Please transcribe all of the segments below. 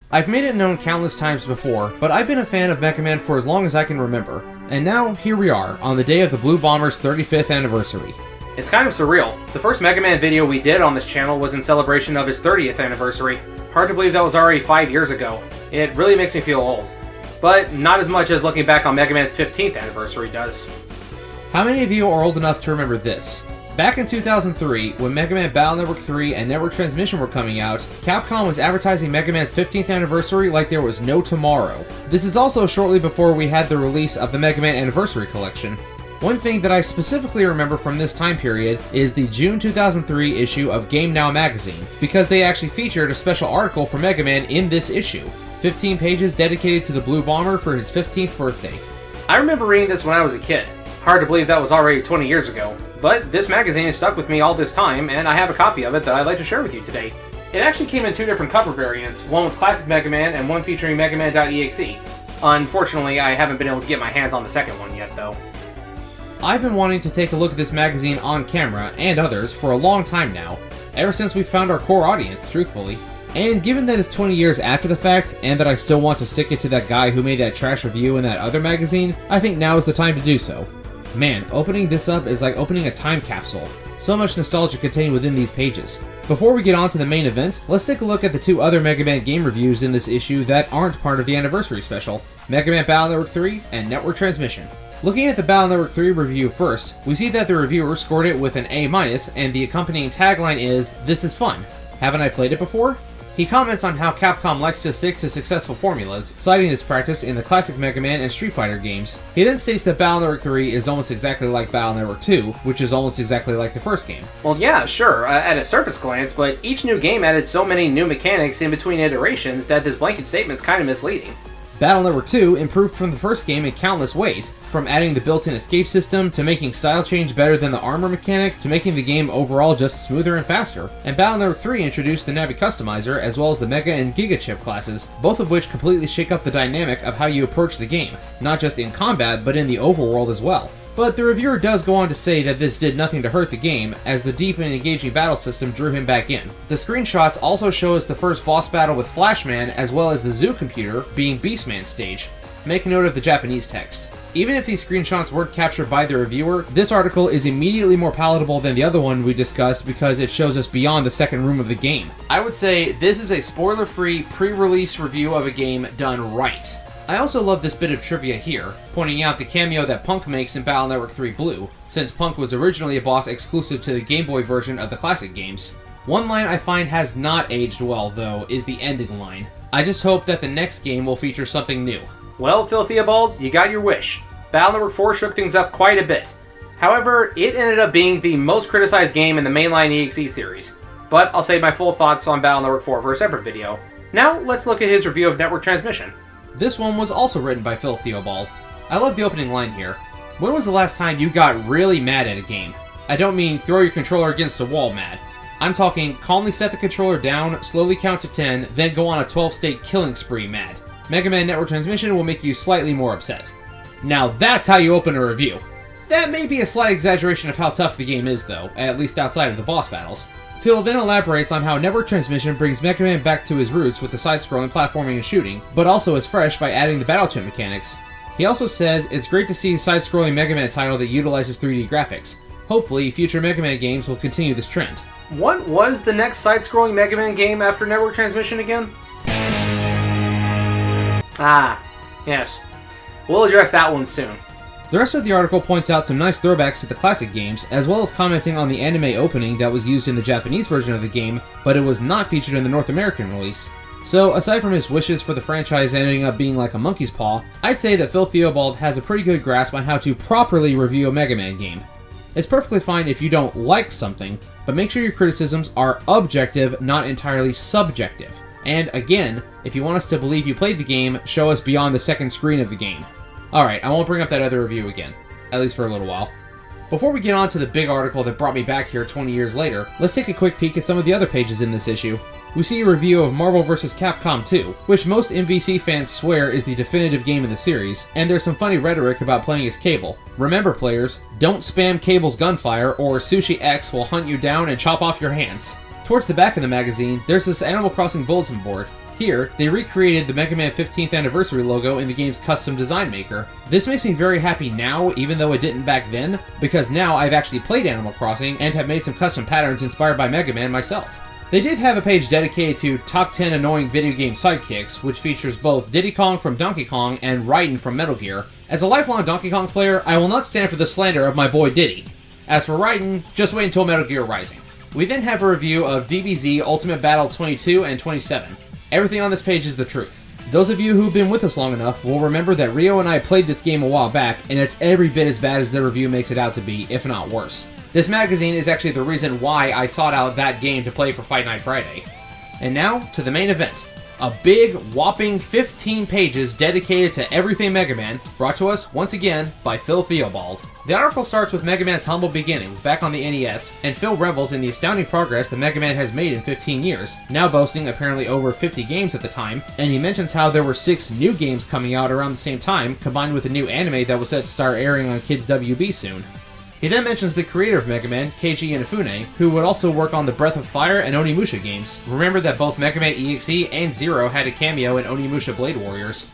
I've made it known countless times before, but I've been a fan of Mega Man for as long as I can remember. And now, here we are, on the day of the Blue Bomber's 35th anniversary. It's kind of surreal. The first Mega Man video we did on this channel was in celebration of his 30th anniversary. Hard to believe that was already 5 years ago. It really makes me feel old. But not as much as looking back on Mega Man's 15th anniversary does. How many of you are old enough to remember this? Back in 2003, when Mega Man Battle Network 3 and Network Transmission were coming out, Capcom was advertising Mega Man's 15th anniversary like there was no tomorrow. This is also shortly before we had the release of the Mega Man Anniversary Collection. One thing that I specifically remember from this time period is the June 2003 issue of Game Now magazine, because they actually featured a special article for Mega Man in this issue. 15 pages dedicated to the Blue Bomber for his 15th birthday. I remember reading this when I was a kid. Hard to believe that was already 20 years ago. But this magazine has stuck with me all this time, and I have a copy of it that I'd like to share with you today. It actually came in two different cover variants, one with Classic Mega Man and one featuring Mega Man.exe. Unfortunately, I haven't been able to get my hands on the second one yet, though. I've been wanting to take a look at this magazine on camera, and others, for a long time now. Ever since we found our core audience, truthfully. And given that it's 20 years after the fact, and that I still want to stick it to that guy who made that trash review in that other magazine, I think now is the time to do so. Man, opening this up is like opening a time capsule. So much nostalgia contained within these pages. Before we get on to the main event, let's take a look at the two other Mega Man game reviews in this issue that aren't part of the anniversary special, Mega Man Battle Network 3 and Network Transmission. Looking at the Battle Network 3 review first, we see that the reviewer scored it with an A-, and the accompanying tagline is, "This is fun. Haven't I played it before?" He comments on how Capcom likes to stick to successful formulas, citing this practice in the classic Mega Man and Street Fighter games. He then states that Battle Network 3 is almost exactly like Battle Network 2, which is almost exactly like the first game. Well, yeah, sure, at a surface glance, but each new game added so many new mechanics in between iterations that this blanket statement's kind of misleading. Battle Network 2 improved from the first game in countless ways, from adding the built-in escape system, to making style change better than the armor mechanic, to making the game overall just smoother and faster. And Battle Network 3 introduced the Navi Customizer, as well as the Mega and Giga Chip classes, both of which completely shake up the dynamic of how you approach the game, not just in combat, but in the overworld as well. But the reviewer does go on to say that this did nothing to hurt the game, as the deep and engaging battle system drew him back in. The screenshots also show us the first boss battle with Flashman, as well as the Zoo Computer being Beastman stage. Make note of the Japanese text. Even if these screenshots weren't captured by the reviewer, this article is immediately more palatable than the other one we discussed because it shows us beyond the second room of the game. I would say this is a spoiler-free, pre-release review of a game done right. I also love this bit of trivia here, pointing out the cameo that Punk makes in Battle Network 3 Blue, since Punk was originally a boss exclusive to the Game Boy version of the classic games. One line I find has not aged well, though, is the ending line. I just hope that the next game will feature something new. Well, Phil Theobald, you got your wish. Battle Network 4 shook things up quite a bit. However, it ended up being the most criticized game in the mainline EXE series. But I'll save my full thoughts on Battle Network 4 for a separate video. Now, let's look at his review of Network Transmission. This one was also written by Phil Theobald. I love the opening line here. When was the last time you got really mad at a game? I don't mean throw your controller against a wall mad. I'm talking calmly set the controller down, slowly count to 10, then go on a 12-state killing spree mad. Mega Man Network Transmission will make you slightly more upset. Now that's how you open a review. That may be a slight exaggeration of how tough the game is though, at least outside of the boss battles. Phil then elaborates on how Network Transmission brings Mega Man back to his roots with the side-scrolling platforming and shooting, but also is fresh by adding the battle chip mechanics. He also says it's great to see a side-scrolling Mega Man title that utilizes 3D graphics. Hopefully, future Mega Man games will continue this trend. What was the next side-scrolling Mega Man game after Network Transmission again? Ah, yes. We'll address that one soon. The rest of the article points out some nice throwbacks to the classic games, as well as commenting on the anime opening that was used in the Japanese version of the game, but it was not featured in the North American release. So, aside from his wishes for the franchise ending up being like a monkey's paw, I'd say that Phil Theobald has a pretty good grasp on how to properly review a Mega Man game. It's perfectly fine if you don't like something, but make sure your criticisms are objective, not entirely subjective. And again, if you want us to believe you played the game, show us beyond the second screen of the game. Alright, I won't bring up that other review again, at least for a little while. Before we get on to the big article that brought me back here 20 years later, let's take a quick peek at some of the other pages in this issue. We see a review of Marvel vs. Capcom 2, which most MVC fans swear is the definitive game in the series, and there's some funny rhetoric about playing as Cable. Remember players, don't spam Cable's gunfire or Sushi X will hunt you down and chop off your hands. Towards the back of the magazine, there's this Animal Crossing bulletin board. Here, they recreated the Mega Man 15th anniversary logo in the game's custom design maker. This makes me very happy now, even though it didn't back then, because now I've actually played Animal Crossing and have made some custom patterns inspired by Mega Man myself. They did have a page dedicated to Top 10 Annoying Video Game Sidekicks, which features both Diddy Kong from Donkey Kong and Raiden from Metal Gear. As a lifelong Donkey Kong player, I will not stand for the slander of my boy Diddy. As for Raiden, just wait until Metal Gear Rising. We then have a review of DBZ Ultimate Battle 22 and 27. Everything on this page is the truth. Those of you who've been with us long enough will remember that Rio and I played this game a while back, and it's every bit as bad as the review makes it out to be, if not worse. This magazine is actually the reason why I sought out that game to play for Fight Night Friday. And now, to the main event. A big, whopping 15 pages dedicated to everything Mega Man, brought to us, once again, by Phil Theobald. The article starts with Mega Man's humble beginnings back on the NES, and Phil revels in the astounding progress that Mega Man has made in 15 years, now boasting apparently over 50 games at the time, and he mentions how there were 6 new games coming out around the same time, combined with a new anime that was set to start airing on Kids WB soon. He then mentions the creator of Mega Man, Keiji Inafune, who would also work on the Breath of Fire and Onimusha games. Remember that both Mega Man EXE and Zero had a cameo in Onimusha Blade Warriors.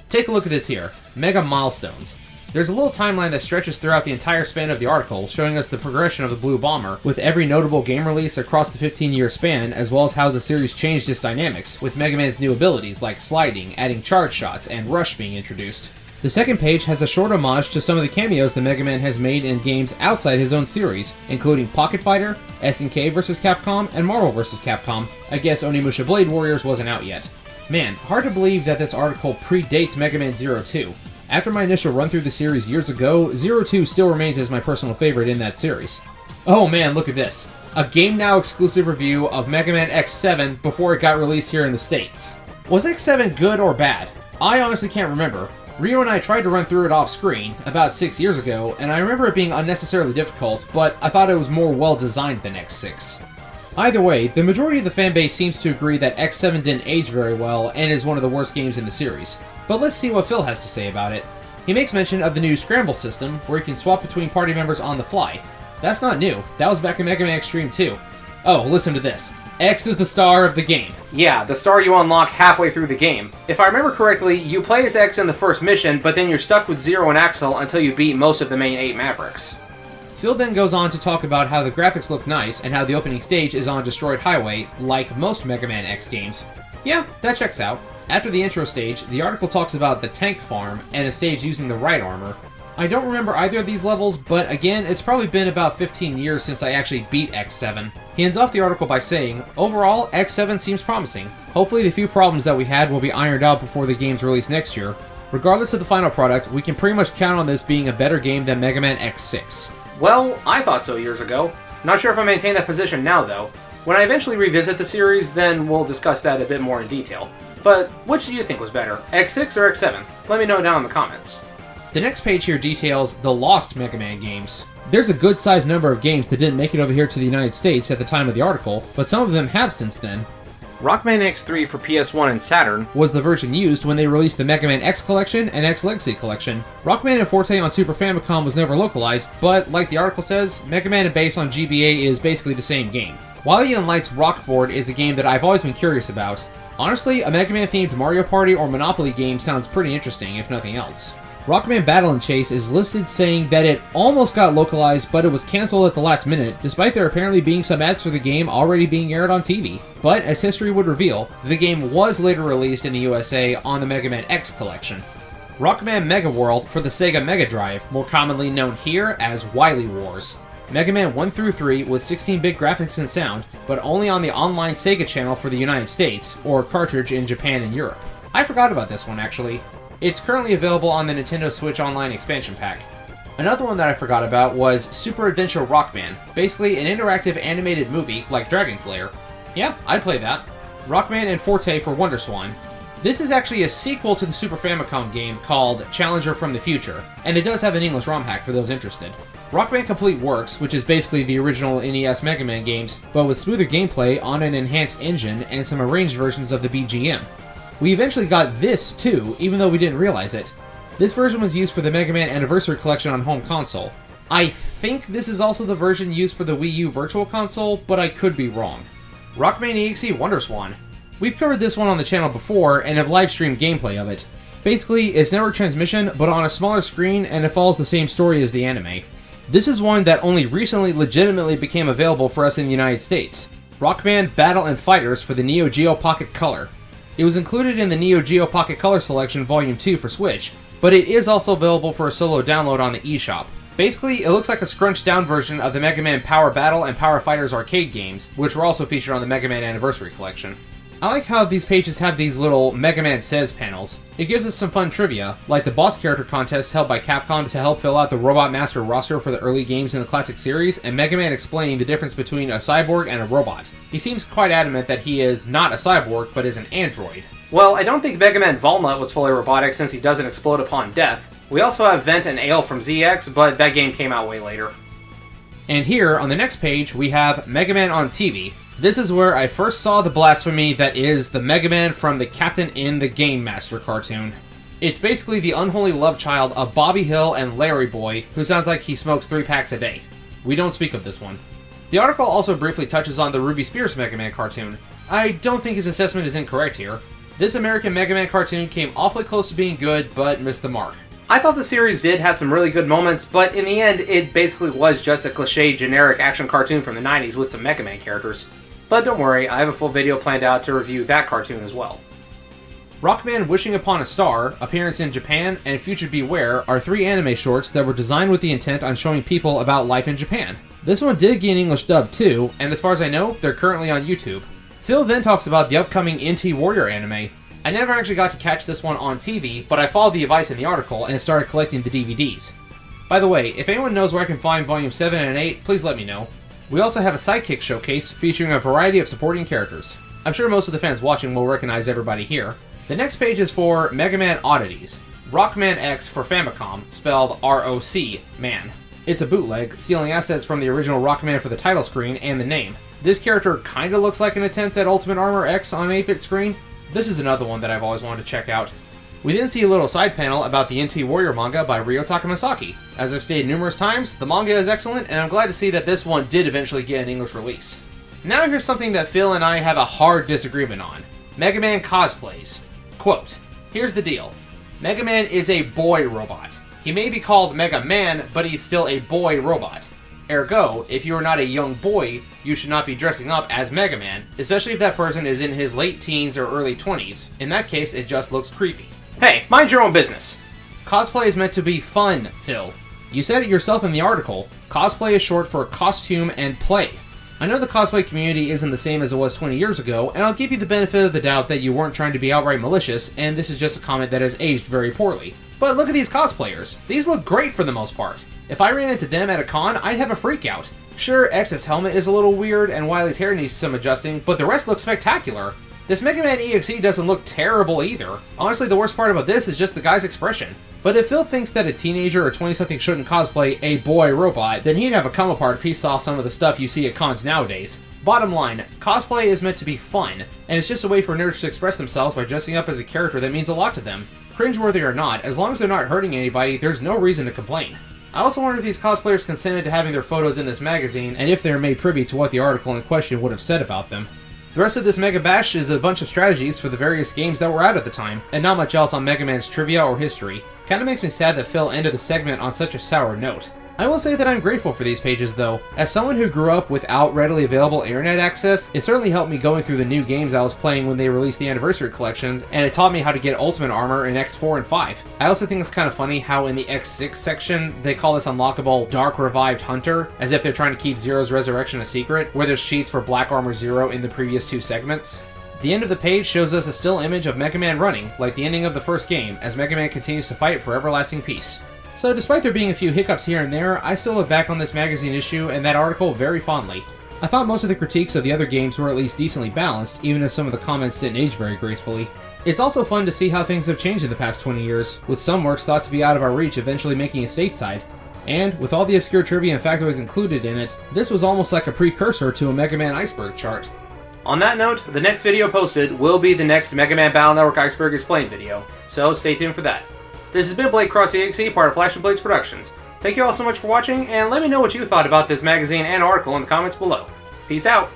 Take a look at this here, Mega Milestones. There's a little timeline that stretches throughout the entire span of the article, showing us the progression of the Blue Bomber, with every notable game release across the 15-year span, as well as how the series changed its dynamics, with Mega Man's new abilities like sliding, adding charge shots, and rush being introduced. The second page has a short homage to some of the cameos that Mega Man has made in games outside his own series, including Pocket Fighter, SNK vs. Capcom, and Marvel vs. Capcom. I guess Onimusha Blade Warriors wasn't out yet. Man, hard to believe that this article predates Mega Man Zero 2. After my initial run through the series years ago, Zero 2 still remains as my personal favorite in that series. Oh man, look at this. A Game Now exclusive review of Mega Man X7 before it got released here in the States. Was X7 good or bad? I honestly can't remember. Rio and I tried to run through it off screen about 6 years ago, and I remember it being unnecessarily difficult, but I thought it was more well designed than X6. Either way, the majority of the fanbase seems to agree that X7 didn't age very well and is one of the worst games in the series. But let's see what Phil has to say about it. He makes mention of the new Scramble system, where you can swap between party members on the fly. That's not new, that was back in Mega Man Xtreme 2. Oh, listen to this. X is the star of the game. Yeah, the star you unlock halfway through the game. If I remember correctly, you play as X in the first mission, but then you're stuck with Zero and Axel until you beat most of the main 8 Mavericks. Phil then goes on to talk about how the graphics look nice and how the opening stage is on a destroyed highway, like most Mega Man X games. Yeah, that checks out. After the intro stage, the article talks about the tank farm and a stage using the right armor. I don't remember either of these levels, but again, it's probably been about 15 years since I actually beat X7. He ends off the article by saying, overall, X7 seems promising. Hopefully the few problems that we had will be ironed out before the game's release next year. Regardless of the final product, we can pretty much count on this being a better game than Mega Man X6. Well, I thought so years ago. Not sure if I maintain that position now, though. When I eventually revisit the series, then we'll discuss that a bit more in detail. But which do you think was better, X6 or X7? Let me know down in the comments. The next page here details the lost Mega Man games. There's a good sized number of games that didn't make it over here to the United States at the time of the article, but some of them have since then. Rockman X3 for PS1 and Saturn was the version used when they released the Mega Man X Collection and X Legacy Collection. Rockman and Forte on Super Famicom was never localized, but like the article says, Mega Man and Bass on GBA is basically the same game. Wily and Light's Rockboard is a game that I've always been curious about. Honestly, a Mega Man themed Mario Party or Monopoly game sounds pretty interesting, if nothing else. Rockman Battle & Chase is listed saying that it almost got localized, but it was cancelled at the last minute, despite there apparently being some ads for the game already being aired on TV. But, as history would reveal, the game was later released in the USA on the Mega Man X collection. Rockman Mega World for the Sega Mega Drive, more commonly known here as Wily Wars. Mega Man 1 through 3 with 16-bit graphics and sound, but only on the online Sega channel for the United States, or cartridge in Japan and Europe. I forgot about this one, actually. It's currently available on the Nintendo Switch Online expansion pack. Another one that I forgot about was Super Adventure Rockman, basically an interactive animated movie like Dragon's Lair. Yeah, I'd play that. Rockman and Forte for WonderSwan. This is actually a sequel to the Super Famicom game called Challenger from the Future, and it does have an English ROM hack for those interested. Rockman Complete Works, which is basically the original NES Mega Man games, but with smoother gameplay on an enhanced engine and some arranged versions of the BGM. We eventually got this too, even though we didn't realize it. This version was used for the Mega Man Anniversary Collection on home console. I think this is also the version used for the Wii U Virtual Console, but I could be wrong. Rockman EXE WonderSwan. We've covered this one on the channel before and have live streamed gameplay of it. Basically, it's network transmission, but on a smaller screen, and it follows the same story as the anime. This is one that only recently legitimately became available for us in the United States. Rockman Battle and Fighters for the Neo Geo Pocket Color. It was included in the Neo Geo Pocket Color Selection Volume 2 for Switch, but it is also available for a solo download on the eShop. Basically, it looks like a scrunched down version of the Mega Man Power Battle and Power Fighters arcade games, which were also featured on the Mega Man Anniversary Collection. I like how these pages have these little Mega Man Says panels. It gives us some fun trivia, like the boss character contest held by Capcom to help fill out the Robot Master roster for the early games in the classic series, and Mega Man explaining the difference between a cyborg and a robot. He seems quite adamant that he is not a cyborg, but is an android. Well, I don't think Mega Man Walnut was fully robotic since he doesn't explode upon death. We also have Vent and Ale from ZX, but that game came out way later. And here, on the next page, we have Mega Man on TV. This is where I first saw the blasphemy that is the Mega Man from the Captain in the Game Master cartoon. It's basically the unholy love child of Bobby Hill and Larry Boy, who sounds like he smokes 3 packs a day. We don't speak of this one. The article also briefly touches on the Ruby Spears Mega Man cartoon. I don't think his assessment is incorrect here. This American Mega Man cartoon came awfully close to being good, but missed the mark. I thought the series did have some really good moments, but in the end, it basically was just a cliche generic action cartoon from the 90s with some Mega Man characters. But don't worry, I have a full video planned out to review that cartoon as well. Rockman Wishing Upon a Star, Appearance in Japan, and Future Beware are 3 anime shorts that were designed with the intent on showing people about life in Japan. This one did get an English dub too, and as far as I know, they're currently on YouTube. Phil then talks about the upcoming NT Warrior anime. I never actually got to catch this one on TV, but I followed the advice in the article and started collecting the DVDs. By the way, if anyone knows where I can find Volume 7 and 8, please let me know. We also have a Sidekick showcase featuring a variety of supporting characters. I'm sure most of the fans watching will recognize everybody here. The next page is for Mega Man Oddities. Rockman X for Famicom, spelled R-O-C, man. It's a bootleg, stealing assets from the original Rockman for the title screen and the name. This character kinda looks like an attempt at Ultimate Armor X on an 8-bit screen. This is another one that I've always wanted to check out. We then see a little side panel about the NT Warrior manga by Ryotaka Masaki. As I've stated numerous times, the manga is excellent, and I'm glad to see that this one did eventually get an English release. Now here's something that Phil and I have a hard disagreement on. Mega Man cosplays. Quote, here's the deal. Mega Man is a boy robot. He may be called Mega Man, but he's still a boy robot. Ergo, if you are not a young boy, you should not be dressing up as Mega Man, especially if that person is in his late teens or early 20s. In that case, it just looks creepy. Hey, mind your own business. Cosplay is meant to be fun, Phil. You said it yourself in the article. Cosplay is short for costume and play. I know the cosplay community isn't the same as it was 20 years ago, and I'll give you the benefit of the doubt that you weren't trying to be outright malicious, and this is just a comment that has aged very poorly. But look at these cosplayers. These look great for the most part. If I ran into them at a con, I'd have a freak out. Sure, X's helmet is a little weird, and Wily's hair needs some adjusting, but the rest looks spectacular. This Mega Man EXE doesn't look terrible either. Honestly, the worst part about this is just the guy's expression. But if Phil thinks that a teenager or 20-something shouldn't cosplay a boy robot, then he'd have a come apart if he saw some of the stuff you see at cons nowadays. Bottom line, cosplay is meant to be fun, and it's just a way for nerds to express themselves by dressing up as a character that means a lot to them. Cringeworthy or not, as long as they're not hurting anybody, there's no reason to complain. I also wonder if these cosplayers consented to having their photos in this magazine, and if they're made privy to what the article in question would have said about them. The rest of this Mega Bash is a bunch of strategies for the various games that were out at the time, and not much else on Mega Man's trivia or history. Kinda makes me sad that Phil ended the segment on such a sour note. I will say that I'm grateful for these pages though. As someone who grew up without readily available internet access, it certainly helped me going through the new games I was playing when they released the anniversary collections, and it taught me how to get Ultimate Armor in X4 and 5. I also think it's kind of funny how in the X6 section, they call this unlockable Dark Revived Hunter, as if they're trying to keep Zero's resurrection a secret, where there's cheats for Black Armor Zero in the previous 2 segments. The end of the page shows us a still image of Mega Man running, like the ending of the first game, as Mega Man continues to fight for everlasting peace. So despite there being a few hiccups here and there, I still look back on this magazine issue and that article very fondly. I thought most of the critiques of the other games were at least decently balanced, even if some of the comments didn't age very gracefully. It's also fun to see how things have changed in the past 20 years, with some works thought to be out of our reach eventually making it stateside. And, with all the obscure trivia and factoids included in it, this was almost like a precursor to a Mega Man iceberg chart. On that note, the next video posted will be the next Mega Man Battle Network Iceberg Explained video, so stay tuned for that. This has been Blade Cross EXE, part of Flash and Blades Productions. Thank you all so much for watching, and let me know what you thought about this magazine and article in the comments below. Peace out!